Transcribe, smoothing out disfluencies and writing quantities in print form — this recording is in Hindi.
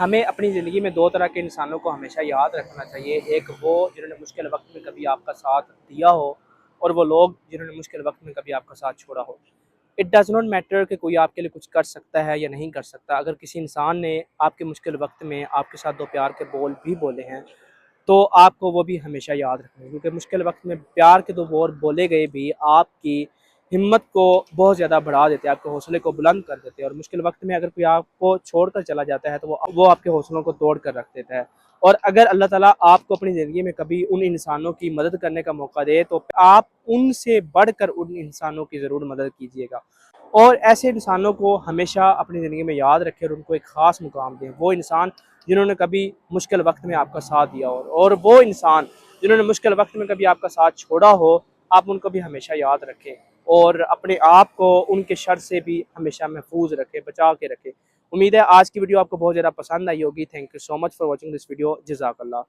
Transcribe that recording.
हमें अपनी ज़िंदगी में दो तरह के इंसानों को हमेशा याद रखना चाहिए। एक वो जिन्होंने मुश्किल वक्त में कभी आपका साथ दिया हो, और वो लोग जिन्होंने मुश्किल वक्त में कभी आपका साथ छोड़ा हो। इट डज़ नॉट मैटर कि कोई आपके लिए कुछ कर सकता है या नहीं कर सकता। अगर किसी इंसान ने आपके मुश्किल वक्त में आपके साथ दो प्यार के बोल भी बोले हैं, तो आपको वो भी हमेशा याद रखना है, क्योंकि मुश्किल वक्त में प्यार के दो बोल बोले गए भी आपकी हिम्मत को बहुत ज़्यादा बढ़ा देते हैं, आपके हौसले को बुलंद कर देते हैं। और मुश्किल वक्त में अगर कोई आपको छोड़कर चला जाता है, तो वो आपके हौसलों को तोड़ कर रख देता है। और अगर अल्लाह ताला आपको अपनी ज़िंदगी में कभी उन इंसानों की मदद करने का मौका दे, तो आप उनसे बढ़कर उन इंसानों की ज़रूर मदद कीजिएगा। और ऐसे इंसानों को हमेशा अपनी ज़िंदगी में याद रखें और उनको एक ख़ास मुकाम दें। वो इंसान जिन्होंने कभी मुश्किल वक्त में आपका साथ दिया हो, और वो इंसान जिन्होंने मुश्किल वक्त में कभी आपका साथ छोड़ा हो, आप उनको भी हमेशा याद रखें। और अपने आप को उनके शर से भी हमेशा महफूज रखें, बचा के रखें। उम्मीद है आज की वीडियो आपको बहुत ज़्यादा पसंद आई होगी। Thank you so much for watching this video. जज़ाकल्लाह।